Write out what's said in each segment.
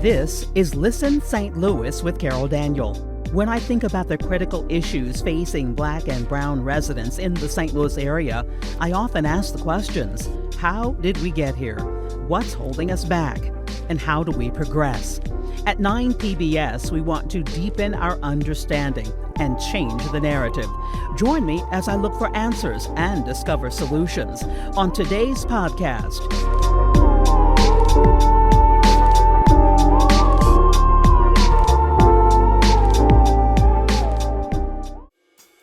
This is Listen St. Louis with Carol Daniel. When I think about the critical issues facing Black and Brown residents in the St. Louis area, I often ask the questions: how did we get here? What's holding us back? And how do we progress? At 9 PBS, we want to deepen our understanding and change the narrative. Join me as I look for answers and discover solutions on today's podcast.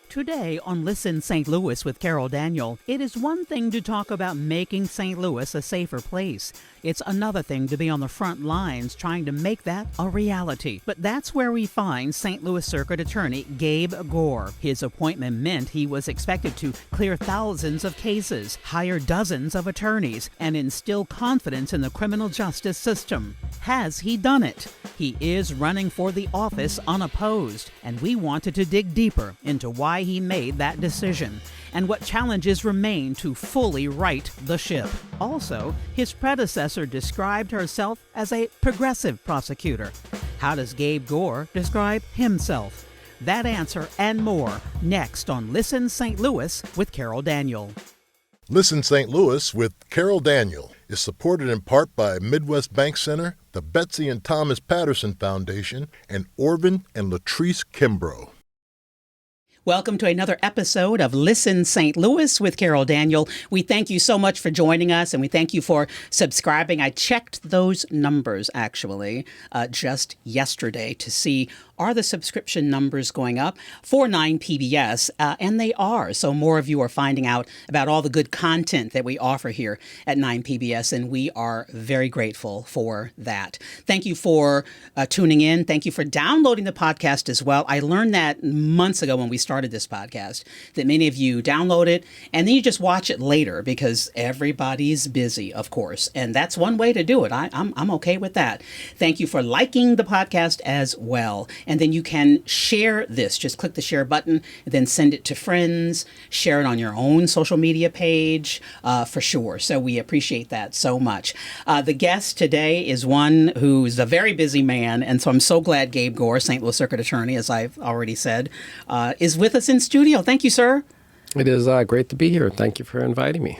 Today on Listen St. Louis with Carol Daniel, it is one thing to talk about making St. Louis a safer place. It's another thing to be on the front lines trying to make that a reality. But that's where we find St. Louis Circuit Attorney Gabe Gore. His appointment meant he was expected to clear thousands of cases, hire dozens of attorneys, and instill confidence in the criminal justice system. Has he done it? He is running for the office unopposed, and we wanted to dig deeper into why he made that decision and what challenges remain to fully right the ship. Also, his predecessor described herself as a progressive prosecutor. How does Gabe Gore describe himself? That answer and more next on Listen St. Louis with Carol Daniel. Listen St. Louis with Carol Daniel is supported in part by Midwest Bank Center, the Betsy and Thomas Patterson Foundation, and Orvin and Latrice Kimbrough. Welcome to another episode of Listen St. Louis with Carol Daniel. We thank you so much for joining us, and we thank you for subscribing. I checked those numbers, actually, just yesterday to see, are the subscription numbers going up for 9 PBS? And they are. So more of you are finding out about all the good content that we offer here at 9 PBS, and we are very grateful for that. Thank you for tuning in. Thank you for downloading the podcast as well. I learned that months ago when we started this podcast, that many of you download it and then you just watch it later because everybody's busy, of course. And that's one way to do it. I'm okay with that. Thank you for liking the podcast as well. And then you can share this. Just click the share button and then send it to friends. Share it on your own social media page for sure. So we appreciate that so much. The guest today is one who's a very busy man. And so I'm so glad Gabe Gore, St. Louis Circuit Attorney, as I've already said, is with us in studio. Thank you, sir. It is great to be here. Thank you for inviting me.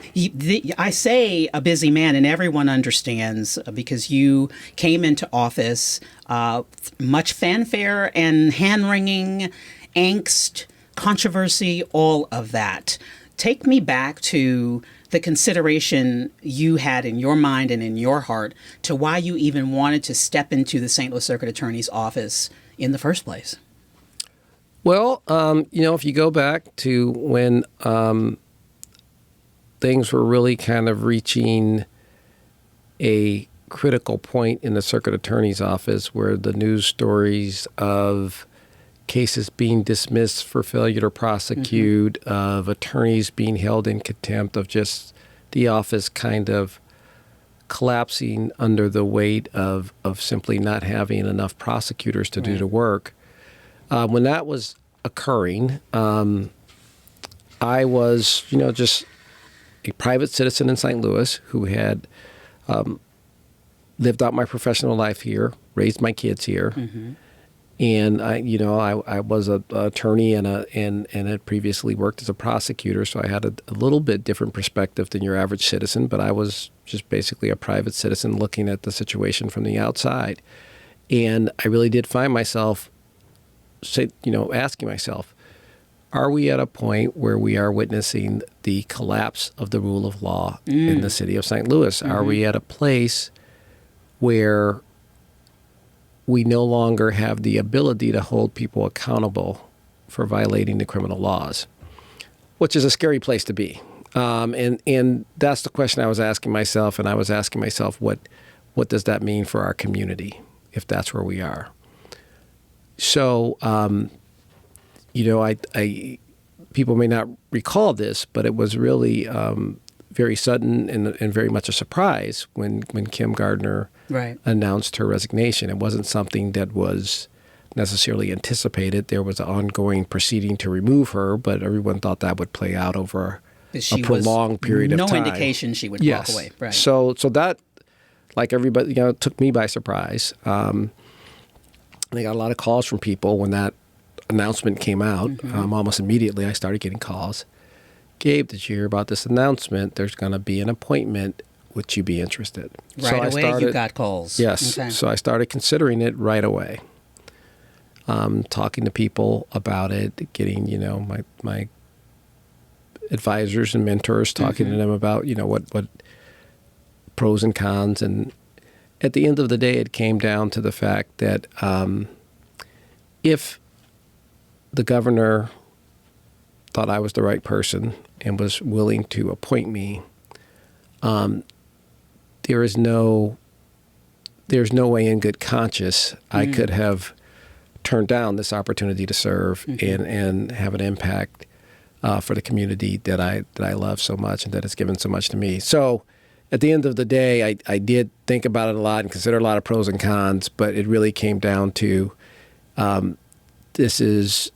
I say a busy man, and everyone understands because you came into office, much fanfare and hand-wringing, angst, controversy, all of that. Take me back to the consideration you had in your mind and in your heart to why you even wanted to step into the St. Louis Circuit Attorney's office in the first place. Well, if you go back to when things were really kind of reaching a critical point in the circuit attorney's office where the news stories of cases being dismissed for failure to prosecute, of attorneys being held in contempt, of just the office kind of collapsing under the weight of simply not having enough prosecutors to do the work. When that was occurring, I was, just a private citizen in St. Louis who had lived out my professional life here, raised my kids here, and I was an attorney and had previously worked as a prosecutor, so I had a little bit different perspective than your average citizen. But I was just basically a private citizen looking at the situation from the outside, and I really did find myself asking myself, are we at a point where we are witnessing the collapse of the rule of law in the city of St. Louis? Are we at a place where we no longer have the ability to hold people accountable for violating the criminal laws, which is a scary place to be? And that's the question I was asking myself, and I was asking myself, what does that mean for our community if that's where we are? So, people may not recall this, but it was really very sudden and very much a surprise when Kim Gardner announced her resignation. It wasn't something that was necessarily anticipated. There was an ongoing proceeding to remove her, but everyone thought that would play out over a prolonged period of time. No indication she would walk away. Right. So that like everybody, it took me by surprise. I got a lot of calls from people when that announcement came out. Almost immediately, I started getting calls. Gabe, did you hear about this announcement? There's going to be an appointment. Would you be interested? Right away, you got calls. Yes. Okay. So I started considering it right away. Talking to people about it, getting, my advisors and mentors, talking to them about, what pros and cons. And at the end of the day, it came down to the fact that if the governor thought I was the right person and was willing to appoint me, there's no way in good conscience I could have turned down this opportunity to serve and have an impact for the community that I love so much and that has given so much to me. So at the end of the day, I did think about it a lot and consider a lot of pros and cons, but it really came down to this is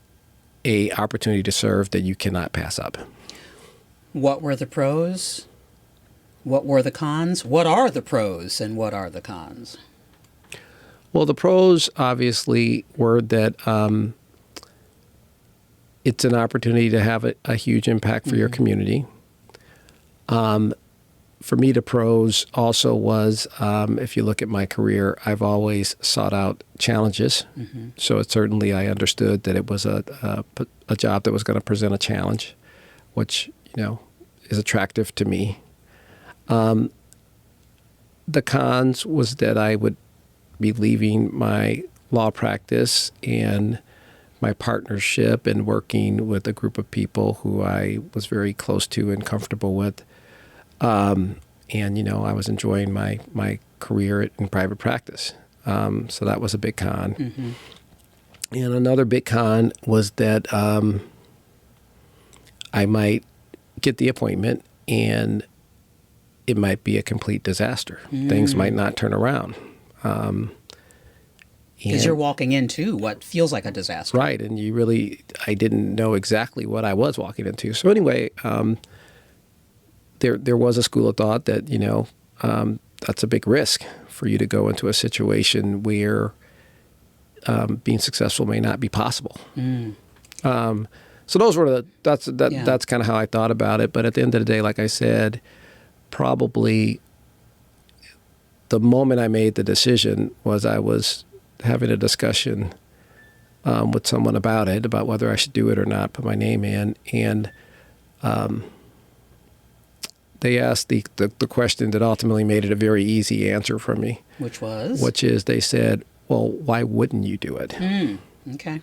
a opportunity to serve that you cannot pass up. What were the pros? What were the cons? What are the pros and what are the cons? Well, the pros obviously were that it's an opportunity to have a huge impact for your community. For me, the pros also was, if you look at my career, I've always sought out challenges. So certainly I understood that it was a job that was going to present a challenge, which, is attractive to me. The cons was that I would be leaving my law practice and my partnership and working with a group of people who I was very close to and comfortable with. And, I was enjoying my career in private practice. So that was a big con. And another big con was that I might get the appointment and it might be a complete disaster. Things might not turn around. Because you're walking into what feels like a disaster. Right. And I didn't know exactly what I was walking into. So anyway, there was a school of thought that, that's a big risk for you to go into a situation where being successful may not be possible. So those were that's kind of how I thought about it. But at the end of the day, like I said, probably the moment I made the decision was I was having a discussion with someone about whether I should do it or not, put my name in. And they asked the question that ultimately made it a very easy answer for me. Which was? Which is they said, well, why wouldn't you do it? Okay.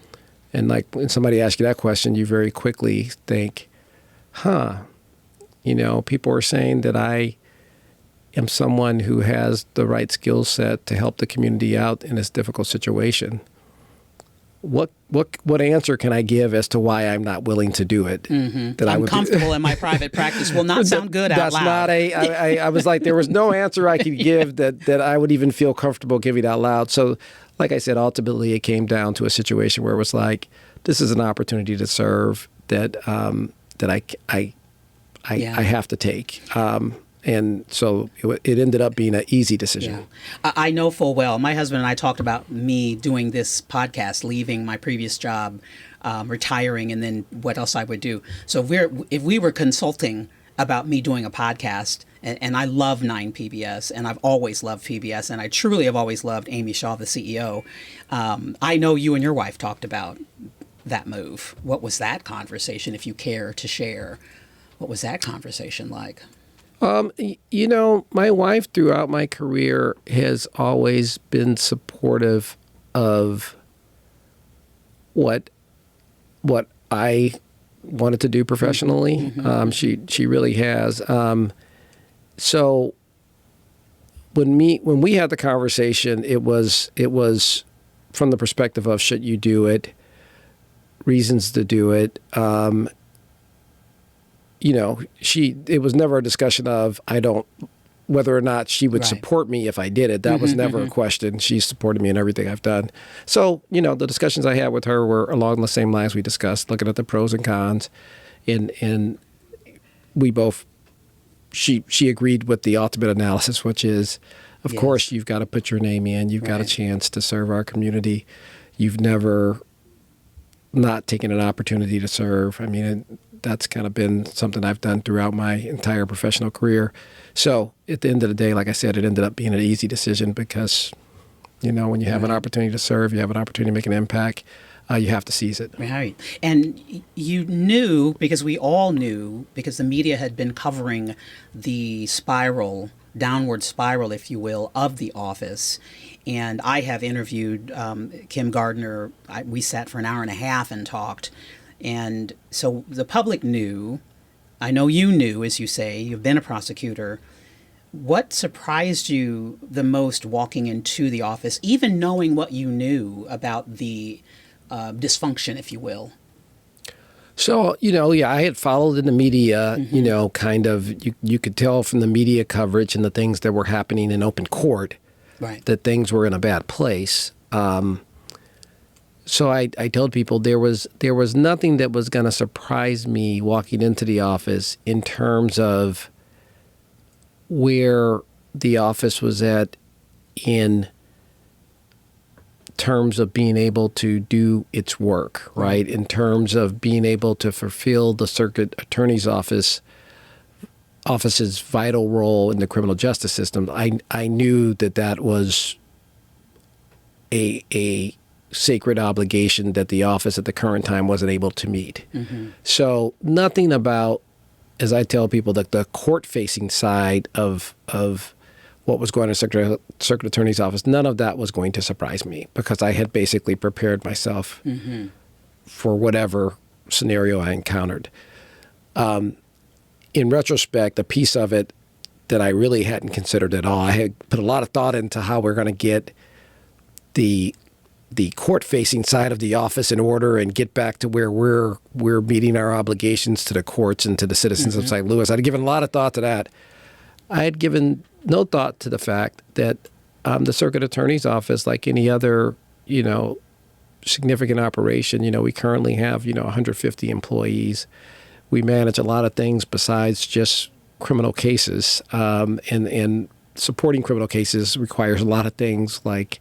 And like when somebody asks you that question, you very quickly think, people are saying that I am someone who has the right skill set to help the community out in this difficult situation. What answer can I give as to why I'm not willing to do it? That I'm comfortable in my private practice will not sound good out loud. I was like, there was no answer I could give that I would even feel comfortable giving out loud. So like I said, ultimately it came down to a situation where it was like, this is an opportunity to serve that I have to take. And so it ended up being an easy decision. Yeah. I know full well. My husband and I talked about me doing this podcast, leaving my previous job, retiring, and then what else I would do. So if we were consulting about me doing a podcast, and I love 9 PBS, and I've always loved PBS, and I truly have always loved Amy Shaw, the CEO. I know you and your wife talked about that move. What was that conversation, if you care to share? What was that conversation like? My wife throughout my career has always been supportive of what I wanted to do professionally. She really has. So when we had the conversation, it was from the perspective of should you do it, reasons to do it. It was never a discussion of whether or not she would support me if I did it. That was never a question. She supported me in everything I've done. So, the discussions I had with her were along the same lines we discussed, looking at the pros and cons. And we both, she agreed with the ultimate analysis, which is Of Yes. course, you've got to put your name in. You've got a Right. chance to serve our community. You've never not taken an opportunity to serve. I mean, that's kind of been something I've done throughout my entire professional career. So at the end of the day, like I said, it ended up being an easy decision because, when you have an opportunity to serve, you have an opportunity to make an impact, you have to seize it. Right. And you knew, because we all knew, because the media had been covering the downward spiral, if you will, of the office. And I have interviewed Kim Gardner. We sat for an hour and a half and talked. And so the public knew. I know you knew, as you say, you've been a prosecutor. What surprised you the most walking into the office, even knowing what you knew about the dysfunction, if you will? So, I had followed in the media, kind of, you could tell from the media coverage and the things that were happening in open court Right. that things were in a bad place. So I told people there was nothing that was going to surprise me walking into the office in terms of where the office was at in terms of being able to do its work, right? In terms of being able to fulfill the circuit attorney's office's vital role in the criminal justice system. I knew that was a sacred obligation that the office at the current time wasn't able to meet. Mm-hmm. So nothing about, as I tell people, that the court-facing side of what was going on in the circuit attorney's office, none of that was going to surprise me because I had basically prepared myself for whatever scenario I encountered. In retrospect, a piece of it that I really hadn't considered at all, I had put a lot of thought into how we're going to get the court-facing side of the office in order and get back to where we're meeting our obligations to the courts and to the citizens of St. Louis. I'd given a lot of thought to that. I had given no thought to the fact that the circuit attorney's office, like any other, significant operation, we currently have, 150 employees. We manage a lot of things besides just criminal cases, and supporting criminal cases requires a lot of things like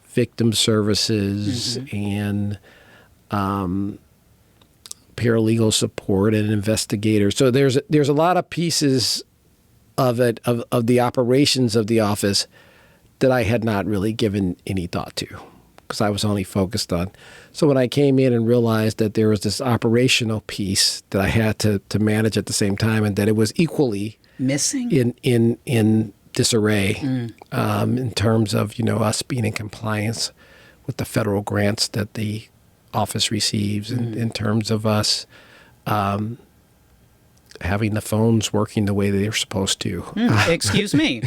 victim services and paralegal support and investigators. So there's a lot of pieces of it, of the operations of the office that I had not really given any thought to because I was only focused on. So when I came in and realized that there was this operational piece that I had to manage at the same time and that it was equally Missing? in disarray in terms of, us being in compliance with the federal grants that the office receives and in terms of us having the phones working the way they're supposed to. Excuse me.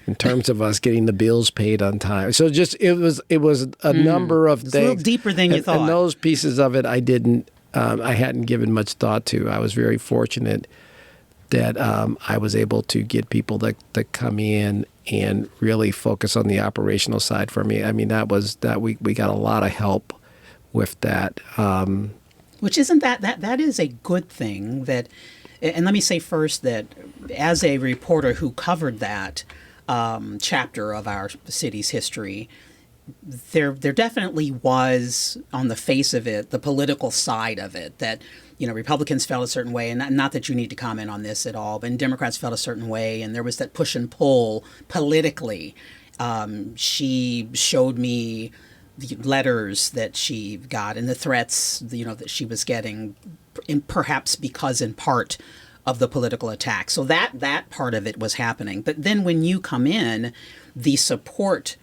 In terms of us getting the bills paid on time. So just it was a number of It's things. a little deeper than you thought. And those pieces of it I hadn't given much thought to. I was very fortunate that I was able to get people that come in and really focus on the operational side for me. I mean, we got a lot of help with that. Which isn't that is a good thing that, and let me say first that as a reporter who covered that chapter of our city's history, there definitely was, on the face of it, the political side of it, that, Republicans felt a certain way, and not that you need to comment on this at all, but Democrats felt a certain way, and there was that push and pull politically. She showed me the letters that she got and the threats, that she was getting, perhaps because in part of the political attack. So that part of it was happening. But then when you come in, the support,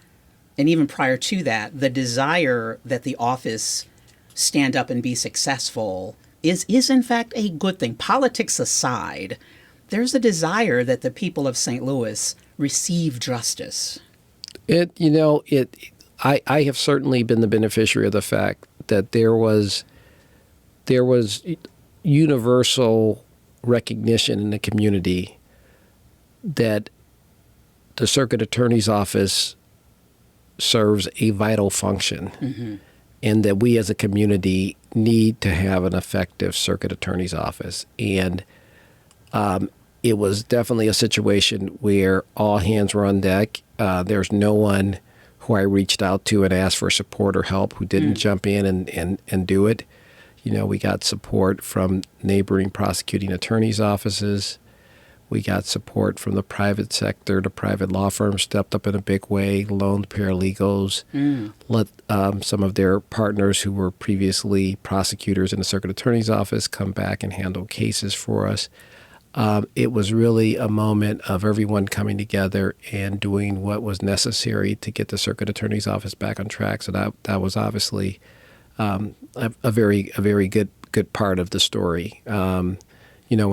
and even prior to that, the desire that the office stand up and be successful is in fact a good thing. Politics aside, there's a desire that the people of St. Louis receive justice. I have certainly been the beneficiary of the fact that there was universal recognition in the community that the circuit attorney's office serves a vital function and that we as a community need to have an effective circuit attorney's office. And it was definitely a situation where all hands were on deck. There's no one who I reached out to and asked for support or help who didn't jump in and do it. We got support from neighboring prosecuting attorneys' offices. We got support from the private sector. The private law firms stepped up in a big way, loaned paralegals, let some of their partners who were previously prosecutors in the circuit attorney's office come back and handle cases for us. It was really a moment of everyone coming together and doing what was necessary to get the circuit attorney's office back on track. So that was obviously a very good part of the story. When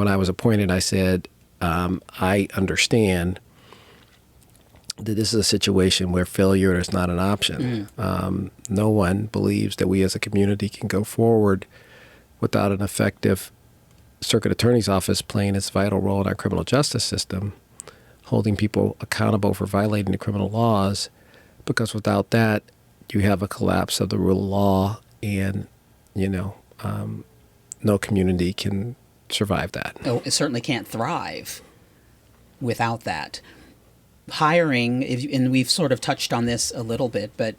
I was appointed, I said, I understand that this is a situation where failure is not an option. No one believes that we as a community can go forward without an effective circuit attorney's office playing its vital role in our criminal justice system, holding people accountable for violating the criminal laws, because without that, you have a collapse of the rule of law, and, no community can survive that. Oh, it certainly can't thrive without that. Hiring, and we've sort of touched on this a little bit, but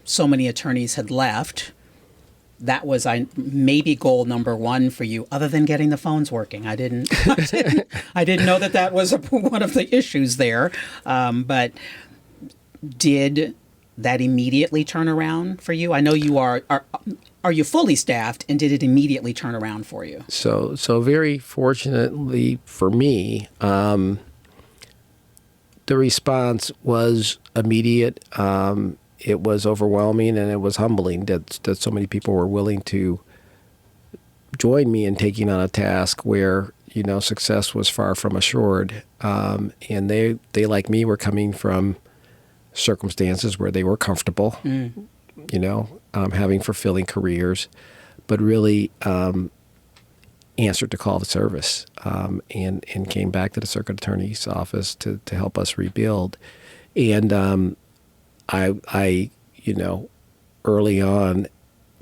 so many attorneys had left. That was maybe goal number one for you, other than getting the phones working. I didn't know that was one of the issues there. But did that immediately turn around for you? I know you are you fully staffed, and did it immediately turn around for you? So very fortunately for me, the response was immediate. It was overwhelming, and it was humbling that so many people were willing to join me in taking on a task where, success was far from assured. And they, like me, were coming from circumstances where they were comfortable, having fulfilling careers, but really answered the call to service, and came back to the circuit attorney's office to help us rebuild. And I early on,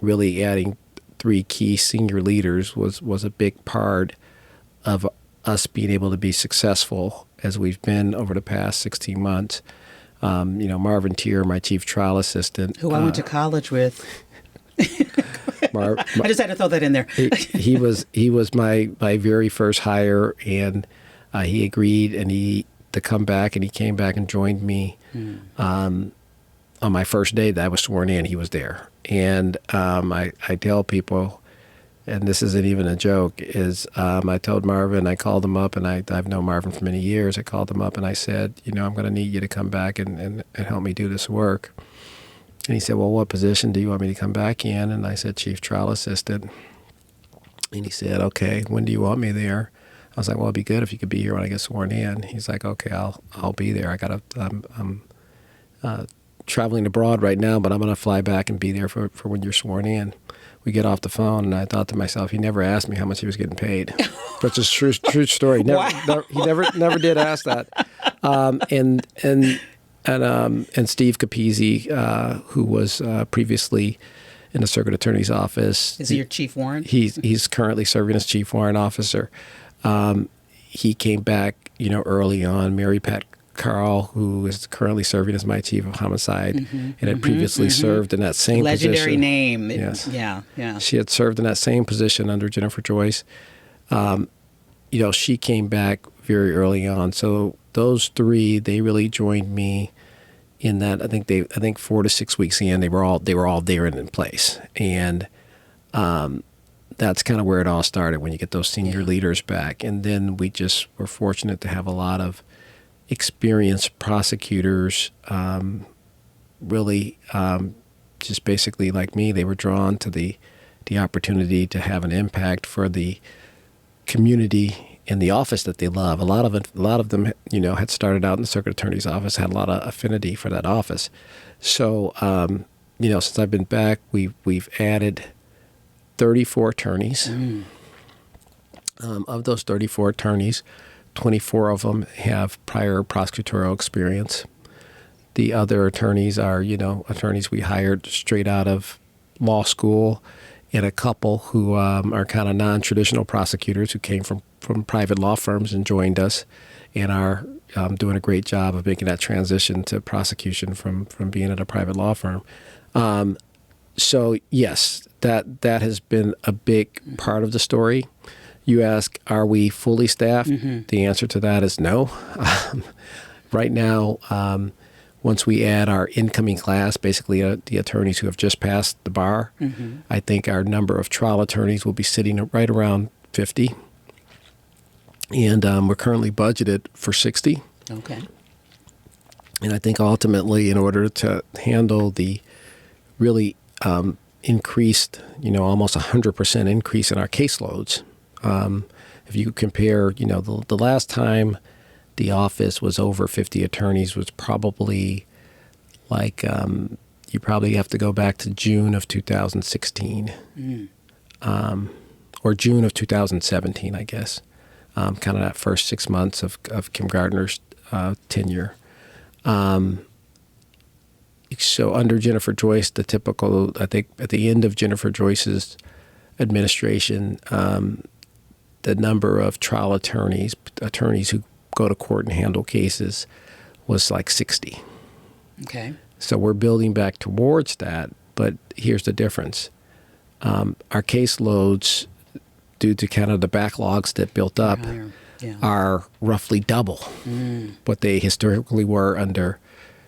really adding 3 key senior leaders was a big part of us being able to be successful as we've been over the past 16 months. Marvin Tier, my chief trial assistant, who I went to college with. I just had to throw that in there. he was my very first hire, and he agreed to come back, and he came back and joined me. On my first day that I was sworn in, he was there. And I tell people, and this isn't even a joke, I told Marvin, I called him up, and I've known Marvin for many years. I called him up and I said, I'm going to need you to come back and help me do this work. And he said, well, what position do you want me to come back in? And I said, chief trial assistant. And he said, okay, when do you want me there? I was like, well, it'd be good if you could be here when I get sworn in. He's like, okay, I'll be there. I'm traveling abroad right now, but I'm going to fly back and be there for when you're sworn in. We get off the phone, and I thought to myself, he never asked me how much he was getting paid. But it's a true story. He never did ask that. And Steve Capizzi, who was previously in the circuit attorney's office. Is he your chief warrant? He's currently serving as chief warrant officer. He came back, early on. Mary Pat Carl, who is currently serving as my chief of homicide, and had previously served in that same legendary position. name. Yes. Yeah. She had served in that same position under Jennifer Joyce. She came back very early on. So those 3, they really joined me in that. I think 4 to 6 weeks in, they were all there and in place. And that's kind of where it all started, when you get those senior leaders back. And then we just were fortunate to have a lot of experienced prosecutors, really just basically like me. They were drawn to the opportunity to have an impact for the community in the office that they love. A lot of them, had started out in the circuit attorney's office, had a lot of affinity for that office. So, since I've been back, we've added 34 attorneys. Of those 34 attorneys, 24 of them have prior prosecutorial experience. The other attorneys are, attorneys we hired straight out of law school and a couple who are kind of non-traditional prosecutors who came from private law firms and joined us and are doing a great job of making that transition to prosecution from being at a private law firm. So yes, that has been a big part of the story. You ask, are we fully staffed? The answer to that is no. Right now, once we add our incoming class, basically the attorneys who have just passed the bar, I think our number of trial attorneys will be sitting right around 50. And we're currently budgeted for 60. Okay. And I think ultimately, in order to handle the really increased, almost 100% increase in our caseloads, if you compare, the last time the office was over 50 attorneys was probably like, you probably have to go back to June of 2016, or June of 2017, I guess. Kind of that first 6 months of Kim Gardner's tenure. So under Jennifer Joyce, I think at the end of Jennifer Joyce's administration, the number of trial attorneys who go to court and handle cases was like 60. Okay. So we're building back towards that, but here's the difference. Our caseloads, due to kind of the backlogs that built up, are roughly double what they historically were under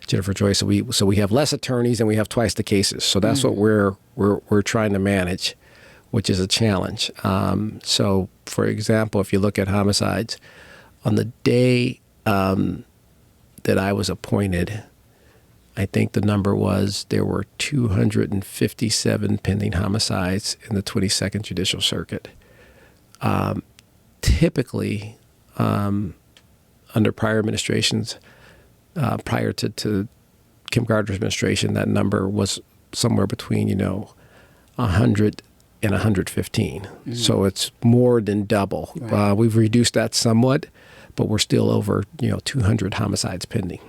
Jennifer Joyce. So we have less attorneys and we have twice the cases. So that's what we're trying to manage, which is a challenge. So, for example, if you look at homicides, on the day that I was appointed, I think the number was there were 257 pending homicides in the 22nd Judicial Circuit. Typically, under prior administrations, prior to Kim Gardner's administration, that number was somewhere between 100 and 115. So it's more than double. Right. We've reduced that somewhat, but we're still over 200 homicides pending.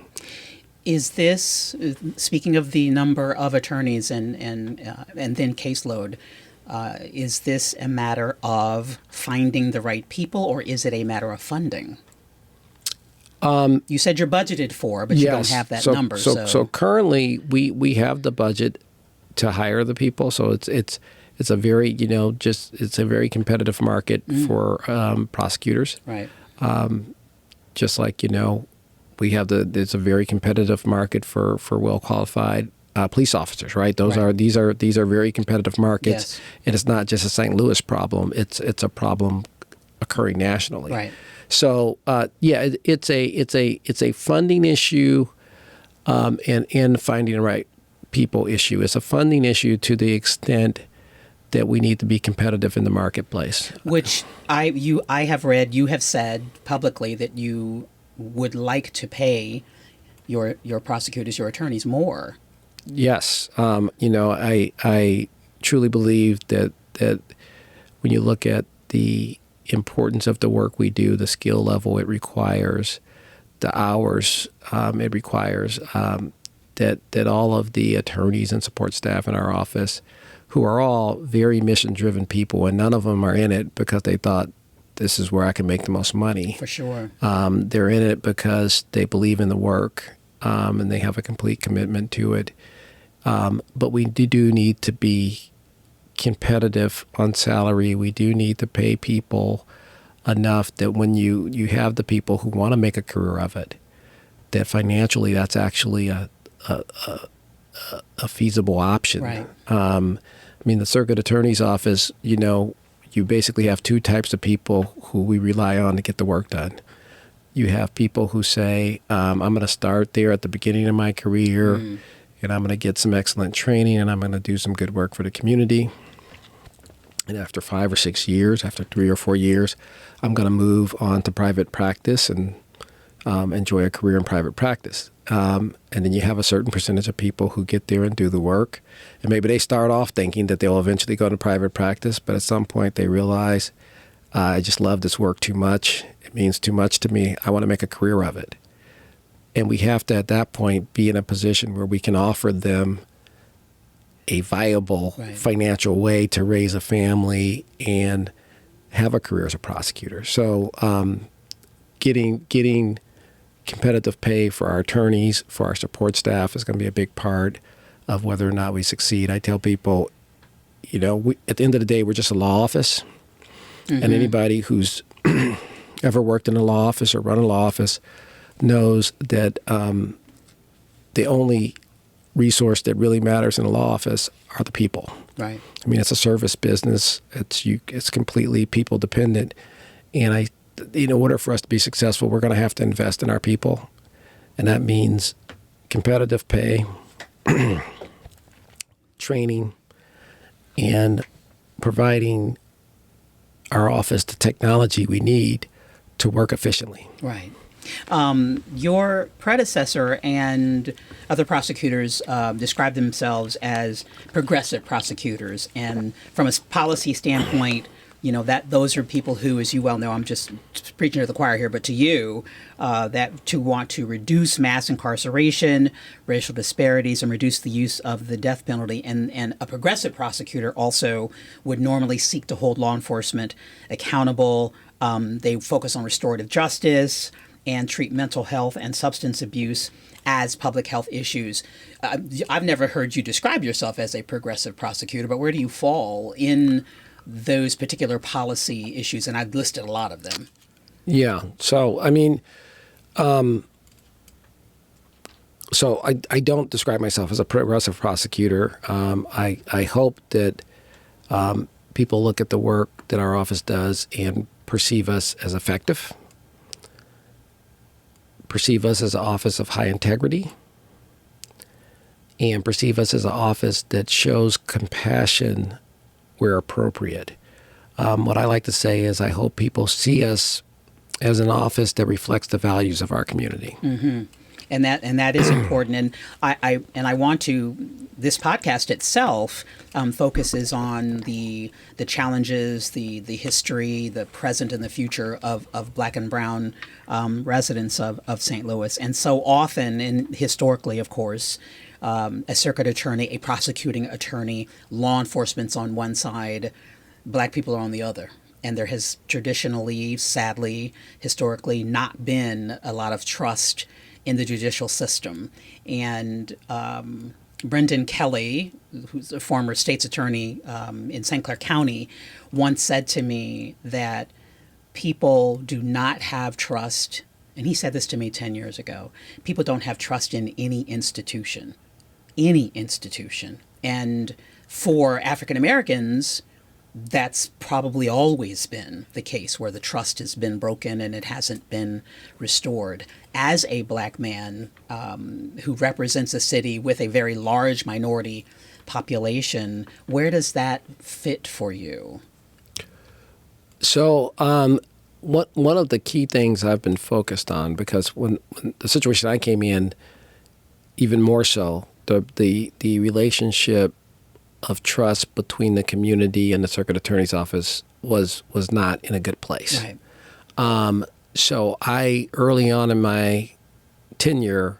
Is this, speaking of the number of attorneys and then caseload, is this a matter of finding the right people, or is it a matter of funding? You said you're budgeted for, but you don't have that number. So currently, we have the budget to hire the people. So it's a very it's a very competitive market for prosecutors. Right. Just like we have it's a very competitive market for well qualified police officers, right? These are very competitive markets, and it's not just a St. Louis problem. It's a problem occurring nationally. Right. So it's a funding issue, and finding the right people issue. It's a funding issue to the extent that we need to be competitive in the marketplace. Which I have read, you have said publicly that you would like to pay your prosecutors, your attorneys more. Yes. I truly believe that when you look at the importance of the work we do, the skill level it requires, the hours it requires, that all of the attorneys and support staff in our office, who are all very mission-driven people, and none of them are in it because they thought this is where I can make the most money. For sure. They're in it because they believe in the work, and they have a complete commitment to it. But we do need to be competitive on salary. We do need to pay people enough that when you have the people who want to make a career of it, that financially that's actually a feasible option. Right. The circuit attorney's office, you basically have two types of people who we rely on to get the work done. You have people who say, I'm going to start there at the beginning of my career, and I'm going to get some excellent training, and I'm going to do some good work for the community. And after 5 or 6 years, after 3 or 4 years, I'm going to move on to private practice and enjoy a career in private practice. And then you have a certain percentage of people who get there and do the work. And maybe they start off thinking that they'll eventually go to private practice, but at some point they realize, I just love this work too much. It means too much to me. I want to make a career of it. And we have to, at that point, be in a position where we can offer them a viable Right. financial way to raise a family and have a career as a prosecutor. So getting competitive pay for our attorneys, for our support staff is going to be a big part of whether or not we succeed. I tell people, at the end of the day, we're just a law office. Mm-hmm. And anybody who's ever worked in a law office or run a law office knows that the only resource that really matters in a law office are the people. Right. I mean, it's a service business. It's completely people dependent. And in order for us to be successful, we're going to have to invest in our people. And that means competitive pay, training, and providing our office the technology we need to work efficiently. Right. Your predecessor and other prosecutors described themselves as progressive prosecutors, and from a policy standpoint, that those are people who, as you well know, I'm just preaching to the choir here, but to you, that to want to reduce mass incarceration, racial disparities, and reduce the use of the death penalty. And a progressive prosecutor also would normally seek to hold law enforcement accountable. They focus on restorative justice and treat mental health and substance abuse as public health issues. I've never heard you describe yourself as a progressive prosecutor, but where do you fall in those particular policy issues? And I've listed a lot of them. Yeah. So, I mean, I don't describe myself as a progressive prosecutor. I hope that people look at the work that our office does and perceive us as effective, perceive us as an office of high integrity, and perceive us as an office that shows compassion where appropriate. What I like to say is I hope people see us as an office that reflects the values of our community. Mm-hmm. And that is important. And I want to. This podcast itself focuses on the challenges, the history, the present, and the future of Black and Brown residents of St. Louis. And so often, and historically, of course, a circuit attorney, a prosecuting attorney, law enforcement's on one side, Black people are on the other. And there has traditionally, sadly, historically, not been a lot of trust in the judicial system. And Brendan Kelly, who's a former state's attorney in St. Clair County, once said to me that people do not have trust, and he said this to me 10 years ago, people don't have trust in any institution. And for African Americans, that's probably always been the case, where the trust has been broken and it hasn't been restored. As a Black man who represents a city with a very large minority population, where does that fit for you? So one of the key things I've been focused on, because when the situation I came in, even more so, the relationship of trust between the community and the circuit attorney's office was not in a good place. Right. So I, early on in my tenure,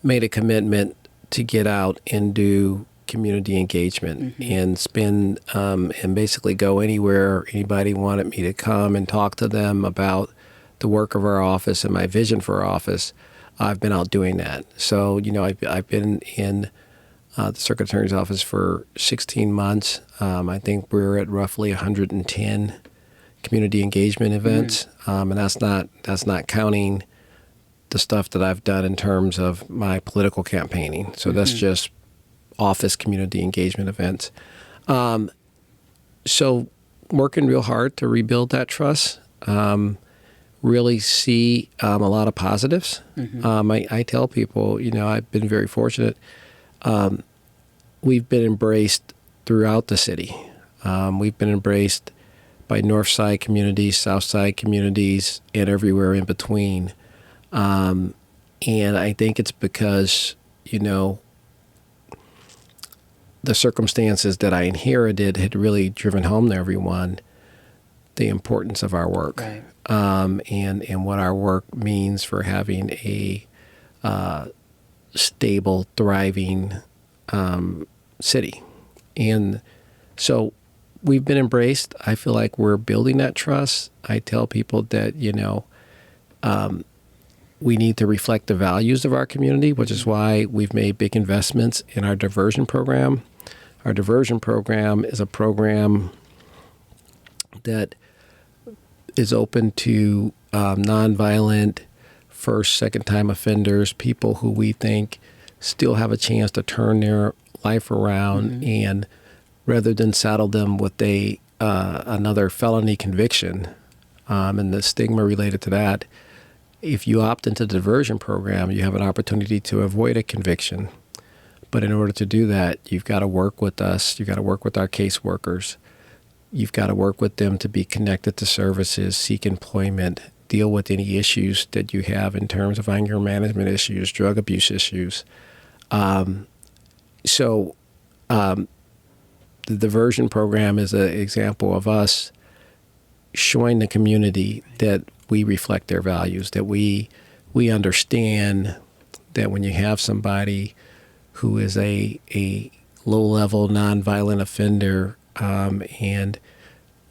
made a commitment to get out and do community engagement and spend and basically go anywhere anybody wanted me to come and talk to them about the work of our office and my vision for our office. I've been out doing that. So, I've been in the circuit attorney's office for 16 months. I think we're at roughly 110 community engagement events, and that's not counting the stuff that I've done in terms of my political campaigning. So that's just office community engagement events. So working real hard to rebuild that trust. Really see a lot of positives. I tell people, I've been very fortunate. We've been embraced throughout the city. We've been embraced by North Side communities, South Side communities, and everywhere in between. And I think it's because, the circumstances that I inherited had really driven home to everyone the importance of our work. Right. And what our work means for having a stable, thriving city. And so we've been embraced. I feel like we're building that trust. I tell people that, we need to reflect the values of our community, which is why we've made big investments in our diversion program. Our diversion program is a program that is open to nonviolent first, second-time offenders, people who we think still have a chance to turn their life around, and rather than saddle them with another felony conviction and the stigma related to that, if you opt into the diversion program, you have an opportunity to avoid a conviction. But in order to do that, you've got to work with us. You've got to work with our caseworkers. You've got to work with them to be connected to services, seek employment, deal with any issues that you have in terms of anger management issues, drug abuse issues. So the diversion program is an example of us showing the community that we reflect their values, that we understand that when you have somebody who is a low-level nonviolent offender and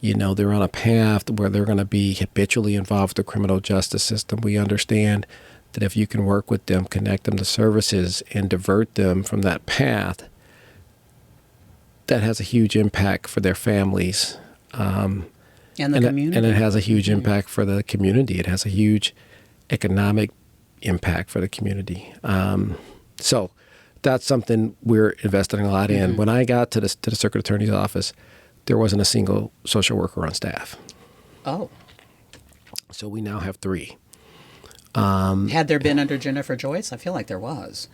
they're on a path where they're going to be habitually involved with the criminal justice system, we understand that if you can work with them, connect them to services, and divert them from that path, that has a huge impact for their families. And the community. And it has a huge impact for the community. It has a huge economic impact for the community. So that's something we're investing a lot in. When I got to the circuit attorney's office, there wasn't a single social worker on staff. Oh. So we now have 3. Had there been under Jennifer Joyce? I feel like there was.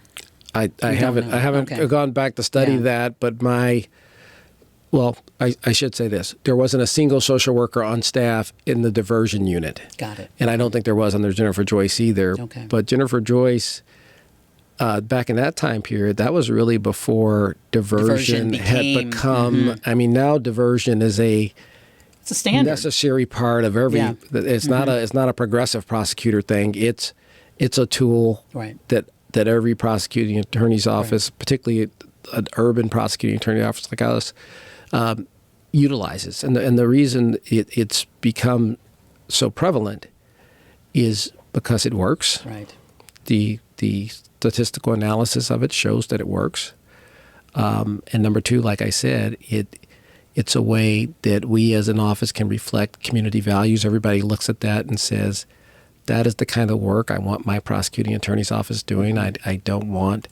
I haven't gone back to study that, but I should say this. There wasn't a single social worker on staff in the diversion unit. Got it. And I don't think there was under Jennifer Joyce either. Okay. But Jennifer Joyce, back in that time period, that was really before diversion had become, now diversion is it's a standard. necessary part of every, it's not a progressive prosecutor thing. It's a tool that every prosecuting attorney's office, particularly an urban prosecuting attorney office like us, utilizes. And the reason it's become so prevalent is because it works. Right. The statistical analysis of it shows that it works. And number 2, like I said, it's a way that we as an office can reflect community values. Everybody looks at that and says, that is the kind of work I want my prosecuting attorney's office doing. I don't want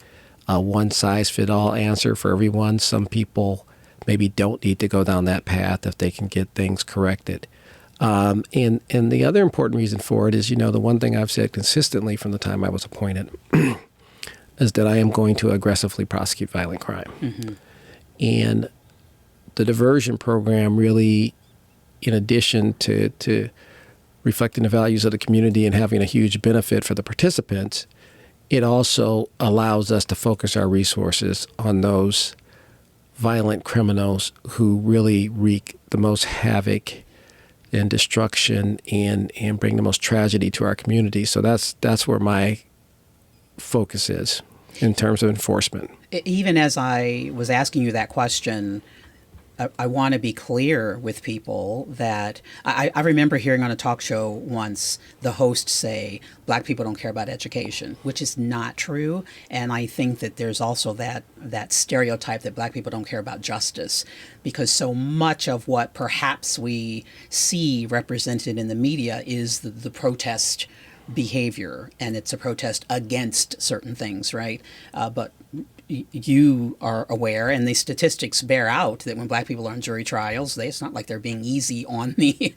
a one-size-fit-all answer for everyone. Some people maybe don't need to go down that path if they can get things corrected. And the other important reason for it is, the one thing I've said consistently from the time I was appointed is that I am going to aggressively prosecute violent crime. And the diversion program really, in addition to reflecting the values of the community and having a huge benefit for the participants, it also allows us to focus our resources on those violent criminals who really wreak the most havoc and destruction and bring the most tragedy to our community. So that's where my focus is in terms of enforcement. Even as I was asking you that question, I want to be clear with people that I remember hearing on a talk show once the host say, Black people don't care about education, which is not true. And I think that there's also that stereotype that Black people don't care about justice, because so much of what perhaps we see represented in the media is the protest behavior, and it's a protest against certain things, right? But you are aware, and the statistics bear out, that when Black people are on jury trials, it's not like they're being easy on the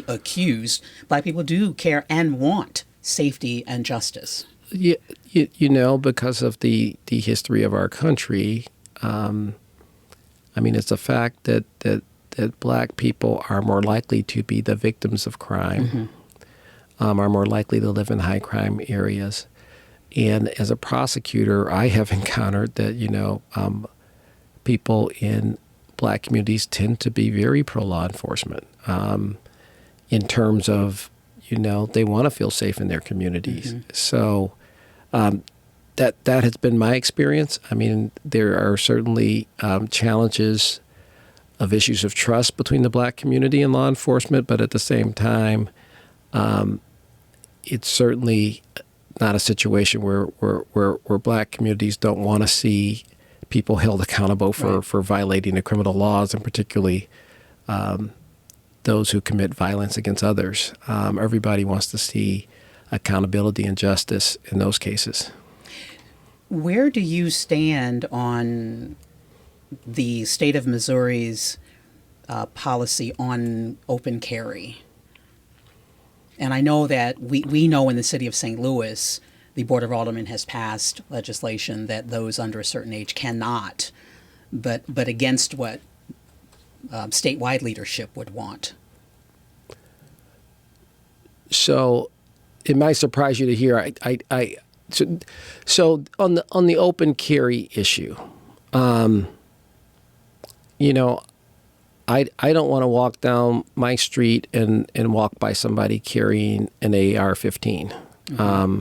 accused. Black people do care and want safety and justice. Yeah, because of the history of our country, it's a fact that Black people are more likely to be the victims of crime, are more likely to live in high crime areas. And as a prosecutor, I have encountered that, people in Black communities tend to be very pro-law enforcement in terms of, they want to feel safe in their communities. So that has been my experience. I mean, there are certainly challenges of issues of trust between the black community and law enforcement, but at the same time, it's certainly not a situation where black communities don't want to see people held accountable for violating the criminal laws, and particularly those who commit violence against others. Everybody wants to see accountability and justice in those cases. Where do you stand on the state of Missouri's policy on open carry? And I know that we know in the city of St. Louis, the Board of Aldermen has passed legislation that those under a certain age cannot, but against what statewide leadership would want. So it might surprise you to hear. So on the open carry issue, you know, I don't want to walk down my street and walk by somebody carrying an AR-15. Mm-hmm.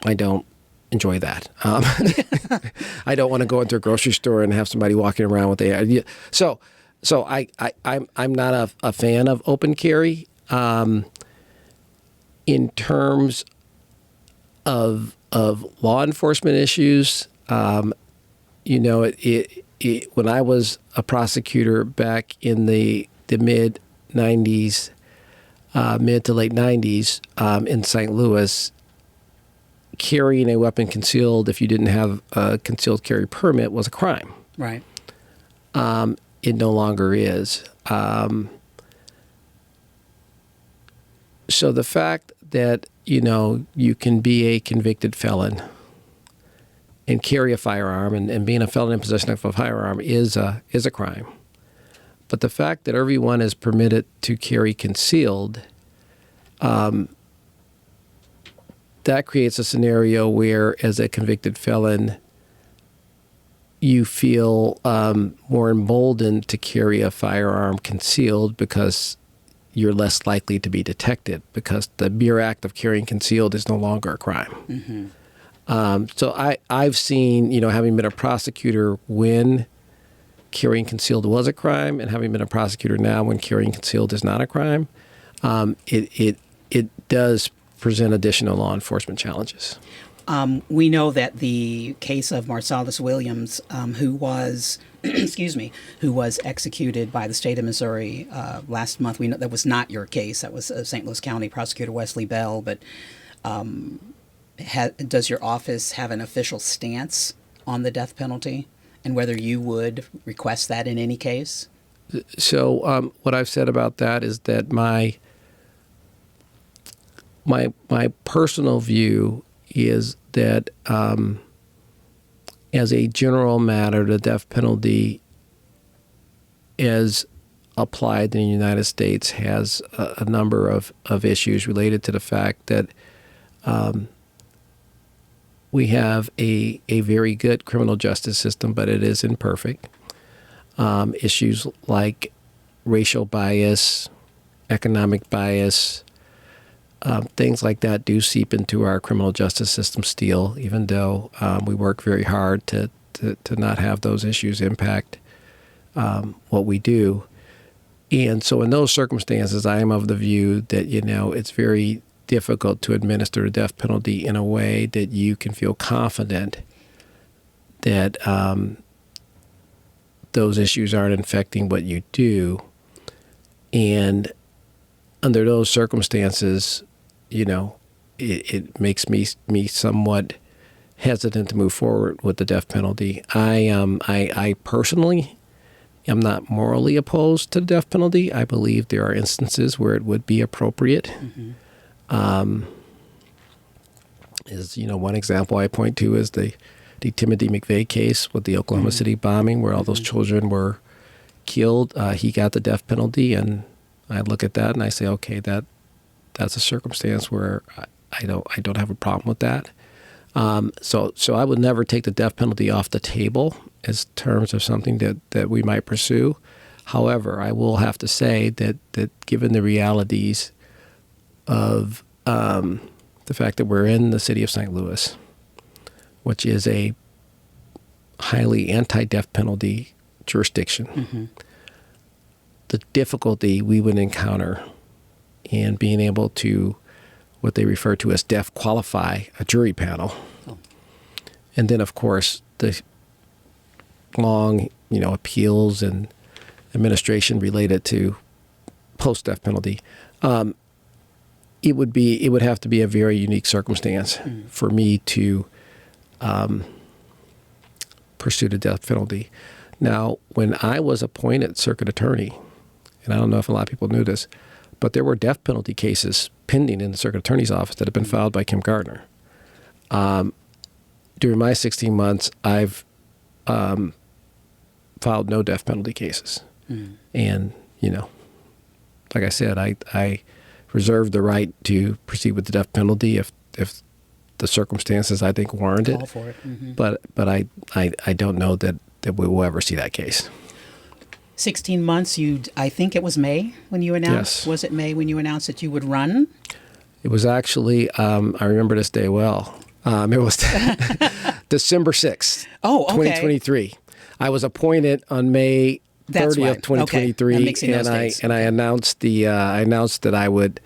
I don't enjoy that. I don't want to go into a grocery store and have somebody walking around with AR. So I'm not a fan of open carry. In terms of law enforcement issues, you know, when I was a prosecutor back in the mid 90s, mid to late 90s in St. Louis, carrying a weapon concealed if you didn't have a concealed carry permit was a crime. Right. It no longer is. So the fact that, you know, you can be a convicted felon and carry a firearm, and being a felon in possession of a firearm is a crime. But the fact that everyone is permitted to carry concealed, that creates a scenario where, as a convicted felon, you feel more emboldened to carry a firearm concealed because you're less likely to be detected, because the mere act of carrying concealed is no longer a crime. Mm-hmm. So I've seen, you know, having been a prosecutor when carrying concealed was a crime, and having been a prosecutor now when carrying concealed is not a crime, it does present additional law enforcement challenges. We know that the case of Marsalis Williams, who was, who was executed by the state of Missouri last month. We know that was not your case. That was St. Louis County Prosecutor Wesley Bell. But does your office have an official stance on the death penalty, and whether you would request that in any case? So what I've said about that is that my personal view is that as a general matter, the death penalty as applied in the United States has a number of issues related to the fact that we have a very good criminal justice system, but it is imperfect. Issues like racial bias, economic bias, things like that do seep into our criminal justice system still, even though we work very hard to not have those issues impact what we do. And so in those circumstances, I am of the view that, you know, it's very difficult to administer the death penalty in a way that you can feel confident that those issues aren't infecting what you do. And under those circumstances, you know, it makes me somewhat hesitant to move forward with the death penalty. I personally am not morally opposed to the death penalty. I believe there are instances where it would be appropriate. Mm-hmm. One example I point to is the Timothy McVeigh case with the Oklahoma mm-hmm. City bombing, where all those children were killed. He got the death penalty, and I look at that and I say, okay, that's a circumstance where I don't have a problem with that. So I would never take the death penalty off the table as terms of something that we might pursue. However, I will have to say that given the realities of the fact that we're in the city of St. Louis, which is a highly anti-death penalty jurisdiction, the difficulty we would encounter in being able to, what they refer to as death qualify a jury panel. Oh. And then, of course, the long, appeals and administration related to post-death penalty. It would have to be a very unique circumstance for me to pursue the death penalty. Now, when I was appointed circuit attorney, and I don't know if a lot of people knew this, but there were death penalty cases pending in the circuit attorney's office that had been filed by Kim Gardner. During my 16 months, I've filed no death penalty cases. And, like I said, I reserve the right to proceed with the death penalty if the circumstances I think warrant it. Call for it. But I don't know that we will ever see that case. 16 months, I think it was May when you announced. Yes. Was it May when you announced that you would run? It was actually, I remember this day well. It was December 6th, 2023. I was appointed on May 30th, 2023, okay. and I announced that I would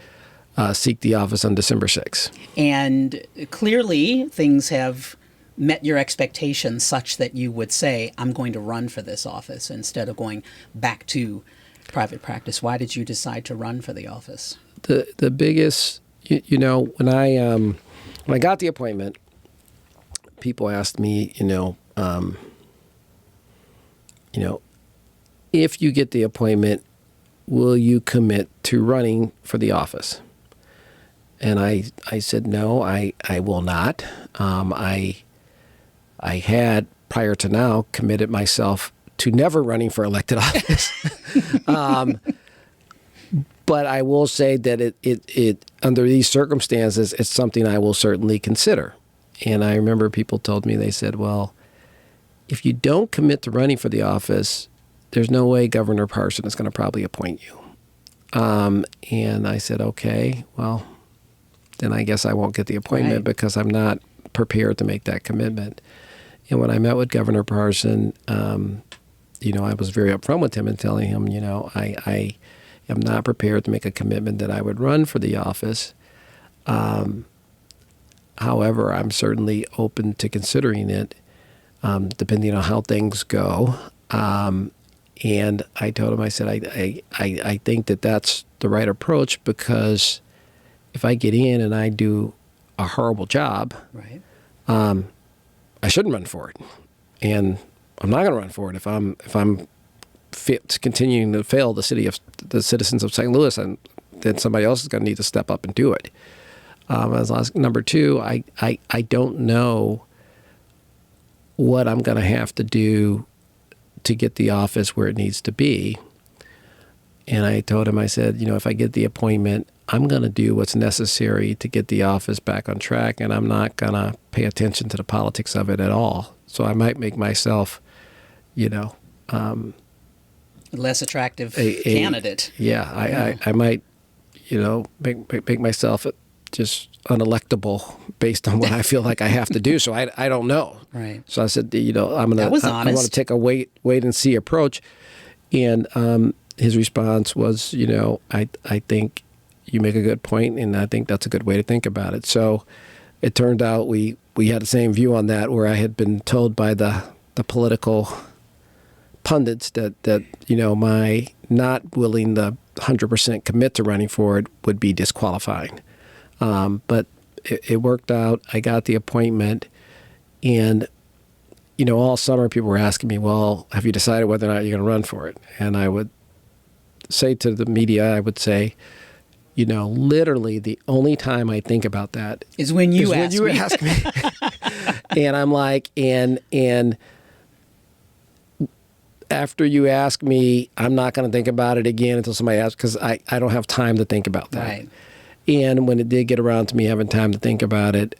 seek the office on December 6th. And clearly, things have met your expectations such that you would say, I'm going to run for this office instead of going back to private practice. Why did you decide to run for the office? The biggest, when I got the appointment, people asked me, if you get the appointment, will you commit to running for the office? And I said, no, I will not. I had, prior to now, committed myself to never running for elected office. But I will say that it under these circumstances, it's something I will certainly consider. And I remember people told me, they said, well, if you don't commit to running for the office, there's no way Governor Parson is going to probably appoint you. And I said, okay, well, then I guess I won't get the appointment because I'm not prepared to make that commitment. And when I met with Governor Parson, I was very upfront with him and telling him, I am not prepared to make a commitment that I would run for the office. However, I'm certainly open to considering it, depending on how things go. And I told him, I said, I think that that's the right approach, because if I get in and I do a horrible job, I shouldn't run for it. And I'm not going to run for it if I'm fit continuing to fail the citizens of St. Louis, and then somebody else is going to need to step up and do it. As number two, I don't know what I'm going to have to do to get the office where it needs to be. And I told him, I said, if I get the appointment, I'm going to do what's necessary to get the office back on track, and I'm not going to pay attention to the politics of it at all. So I might make myself, less attractive candidate. Yeah, I might, make myself just unelectable based on what I feel like I have to do. So I don't know. Right. So I said, I want to take a wait and see approach. And his response was, I think you make a good point, and I think that's a good way to think about it. So it turned out we had the same view on that, where I had been told by the political pundits that my not willing to 100% commit to running for it would be disqualifying. But it worked out. I got the appointment, and all summer people were asking me, well, have you decided whether or not you're going to run for it? And I would say to the media, I would say, literally the only time I think about that is when you ask me. And I'm like, and after you ask me, I'm not going to think about it again until somebody asks, because I don't have time to think about that. Right. And when it did get around to me having time to think about it,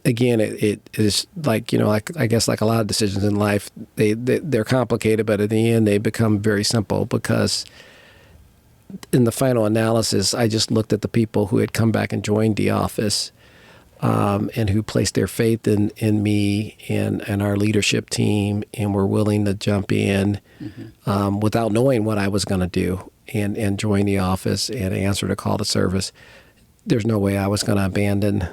again, it is like, I guess like a lot of decisions in life, they're complicated, but at the end they become very simple, because in the final analysis, I just looked at the people who had come back and joined the office. and who placed their faith in me and our leadership team, and were willing to jump in without knowing what I was going to do, and join the office and answer the call to service. There's no way I was going to abandon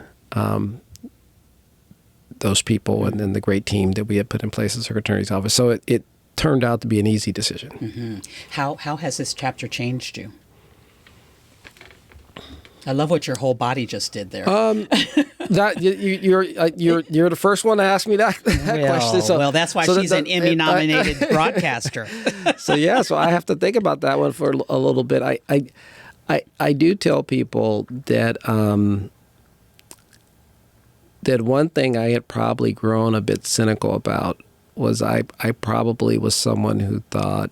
those people and then the great team that we had put in place at the Secretary's office. So it turned out to be an easy decision. How has this chapter changed you? I love what your whole body just did there. That you're the first one to ask me that question. So, well, that's why she's an Emmy-nominated broadcaster. So I have to think about that one for a little bit. I do tell people that that one thing I had probably grown a bit cynical about was I probably was someone who thought,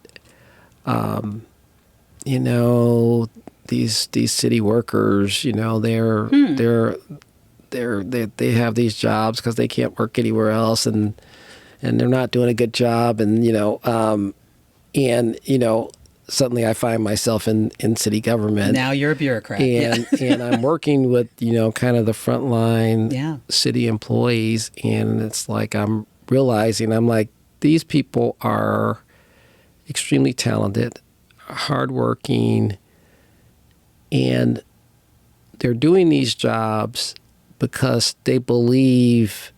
these city workers, they have these jobs because they can't work anywhere else, and they're not doing a good job, and suddenly I find myself in city government. Now you're a bureaucrat. And I'm working with, kind of the frontline city employees. And it's like I'm realizing, these people are extremely talented, hardworking, and they're doing these jobs because they believe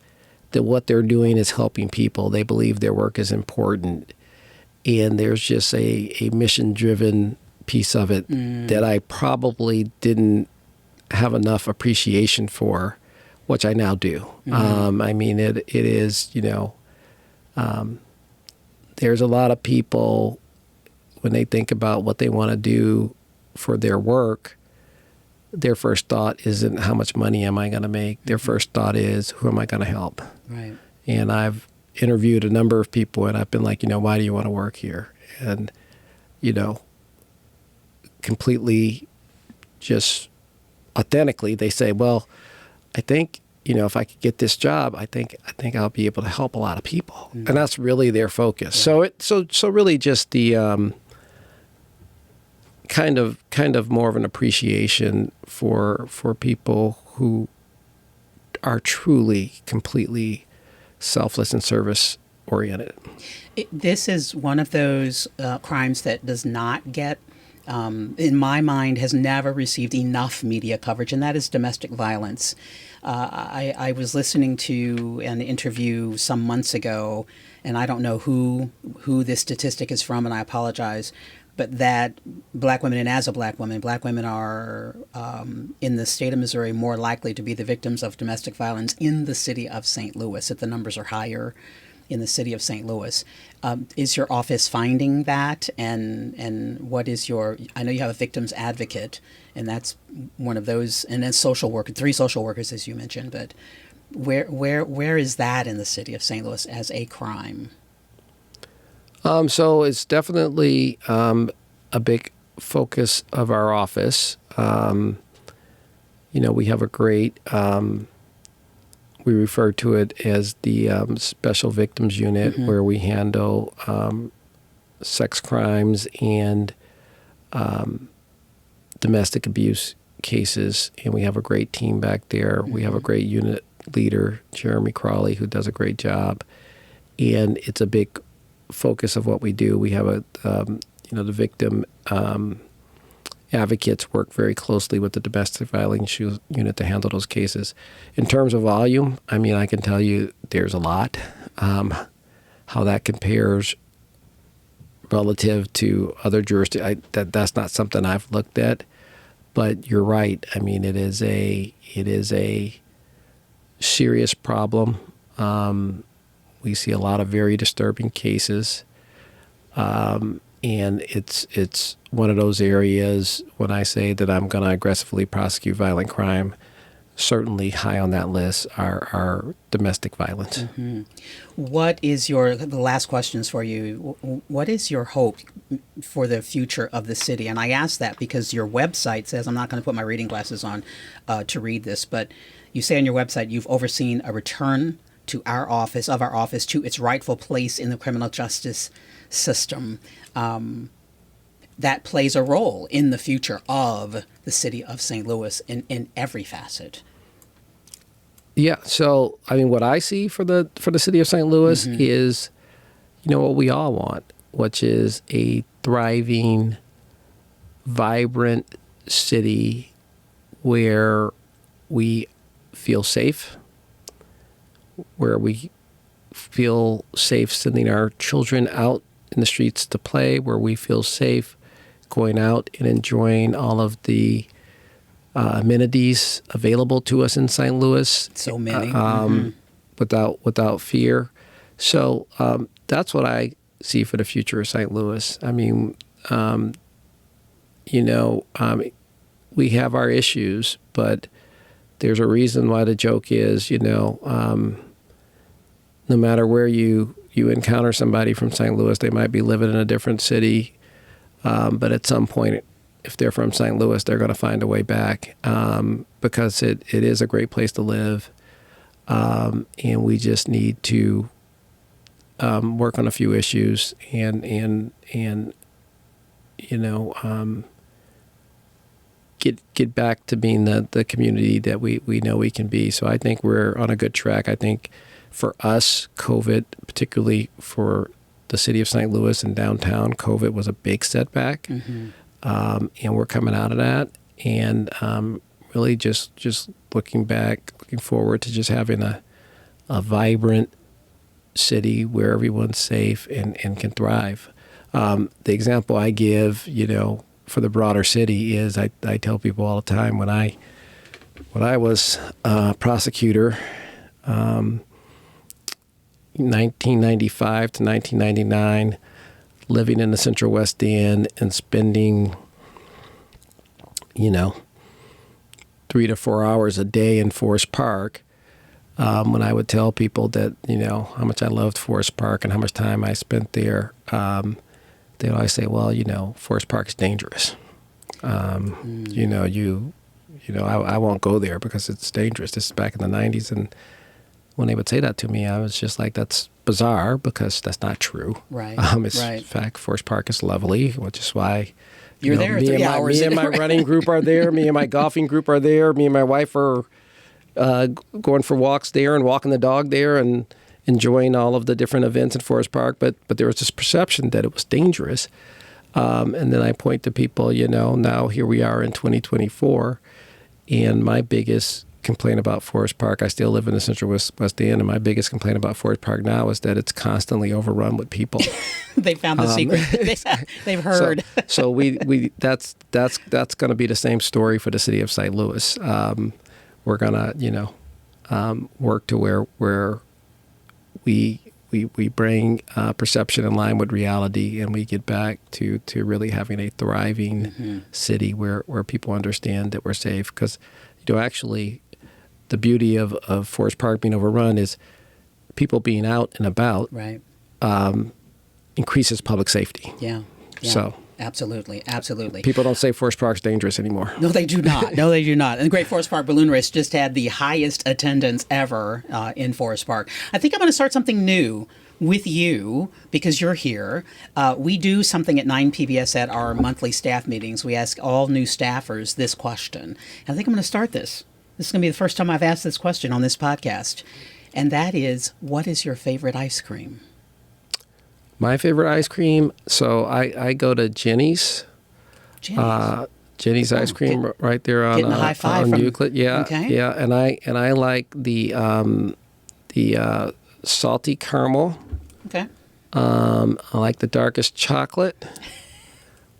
that what they're doing is helping people. They believe their work is important. And there's just a mission-driven piece of it that I probably didn't have enough appreciation for, which I now do. It is, there's a lot of people, when they think about what they want to do for their work, their first thought isn't how much money am I going to make. Their first thought is, who am I going to help? Right. And I've interviewed a number of people, and I've been like, why do you want to work here? And, completely just authentically, they say, well, I think, if I could get this job, I think I'll be able to help a lot of people. And that's really their focus. Yeah. So really just the kind of more of an appreciation for people who are truly, completely selfless and service oriented. This is one of those crimes that does not get, in my mind, has never received enough media coverage, and that is domestic violence. I was listening to an interview some months ago, and I don't know who this statistic is from, and I apologize, but that black women, and as a black woman are, in the state of Missouri, more likely to be the victims of domestic violence in the city of St. Louis, that the numbers are higher in the city of St. Louis. Is your office finding that? And what is I know you have a victims advocate, and that's one of those, and then 3 social workers, as you mentioned, but where is that in the city of St. Louis as a crime? So it's definitely a big focus of our office. We have a great, we refer to it as the Special Victims Unit, where we handle sex crimes and domestic abuse cases. And we have a great team back there. We have a great unit leader, Jeremy Crawley, who does a great job. And it's a big focus of what we do. We have the victim advocates work very closely with the domestic violence unit to handle those cases. In terms of volume, I can tell you there's a lot. How that compares relative to other jurisdictions, that's not something I've looked at. But you're right. It is a serious problem. We see a lot of very disturbing cases, and it's one of those areas when I say that I'm going to aggressively prosecute violent crime, certainly high on that list are domestic violence. What is the last questions for you, what is your hope for the future of the city? And I ask that because your website says, I'm not going to put my reading glasses on to read this, but you say on your website you've overseen a return to our office to its rightful place in the criminal justice system. That plays a role in the future of the city of St. Louis in every facet. Yeah. So, I mean, what I see for the city of St. Louis is, what we all want, which is a thriving, vibrant city where we feel safe, where we feel safe sending our children out in the streets to play, where we feel safe going out and enjoying all of the amenities available to us in St. Louis. So many. Without fear. So that's what I see for the future of St. Louis. I mean, we have our issues, but there's a reason why the joke is, no matter where you encounter somebody from St. Louis, they might be living in a different city, but at some point, if they're from St. Louis, they're going to find a way back because it is a great place to live, and we just need to work on a few issues and get back to being the community that we know we can be. So I think we're on a good track. I think for us, COVID, particularly for the city of St. Louis and downtown, COVID was a big setback, and we're coming out of that. And really just looking forward to just having a vibrant city where everyone's safe and can thrive. The example I give, for the broader city is I tell people all the time when I was a prosecutor, 1995 to 1999, living in the Central West End and spending, 3 to 4 hours a day in Forest Park. When I would tell people that, how much I loved Forest Park and how much time I spent there, they'd always say, well, Forest Park is dangerous. I won't go there because it's dangerous. This is back in the 90s. And when they would say that to me, I was just like, that's bizarre because that's not true. Right. In fact, Forest Park is lovely, which is why you're there 3 hours. Me and my running group are there. Me and my golfing group are there. Me and my wife are going for walks there and walking the dog there and enjoying all of the different events in Forest Park. But there was this perception that it was dangerous. And then I point to people, now here we are in 2024. And my biggest complaint about Forest Park, I still live in the Central West End, and my biggest complaint about Forest Park now is that it's constantly overrun with people. They found the secret. They've heard. So we that's going to be the same story for the city of St. Louis. We're going to, work to where we bring perception in line with reality, and we get back to really having a thriving city where people understand that we're safe. Because, actually, the beauty of Forest Park being overrun is people being out and about increases public safety. Yeah. So. Absolutely. People don't say Forest Park's dangerous anymore. No, they do not. And the Great Forest Park Balloon Race just had the highest attendance ever in Forest Park. I think I'm going to start something new with you because you're here. We do something at 9 PBS at our monthly staff meetings. We ask all new staffers this question. And I think I'm going to start this. This is going to be the first time I've asked this question on this podcast. And that is, what is your favorite ice cream? My favorite ice cream, so I go to Jenny's. Jenny's ice cream right there on getting a high five from Euclid. Yeah, okay. Yeah, and I like the salty caramel. Okay. I like the darkest chocolate.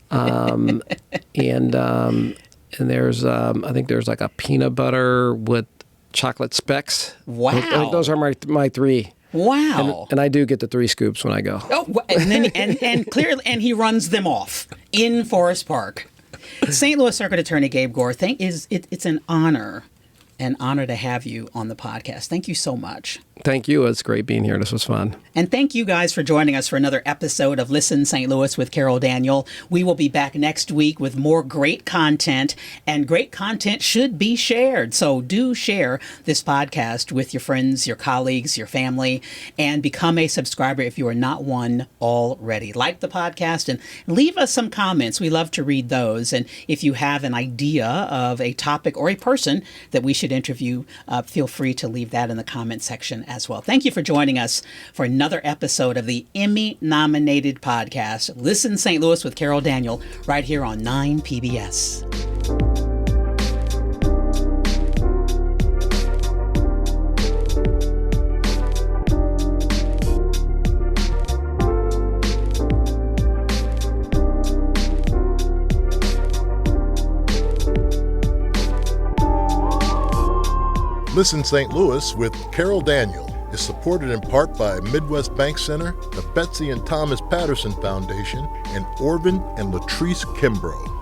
And there's I think there's like a peanut butter with chocolate specks. Wow. I think those are my three. Wow. And I do get the 3 scoops when I go. Oh, and then and clearly, and he runs them off in Forest Park. St. Louis Circuit Attorney Gabe Gore, it's an honor to have you on the podcast. Thank you so much. Thank you. It's great being here. This was fun. And thank you guys for joining us for another episode of Listen St. Louis with Carol Daniel. We will be back next week with more great content, and great content should be shared. So do share this podcast with your friends, your colleagues, your family, and become a subscriber if you are not one already. Like the podcast and leave us some comments. We love to read those. And if you have an idea of a topic or a person that we should interview, feel free to leave that in the comment section as well. Thank you for joining us for another episode of the Emmy-nominated podcast, Listen St. Louis with Carol Daniel, right here on 9 PBS. Listen St. Louis with Carol Daniel is supported in part by Midwest Bank Center, the Betsy and Thomas Patterson Foundation, and Orvin and Latrice Kimbrough.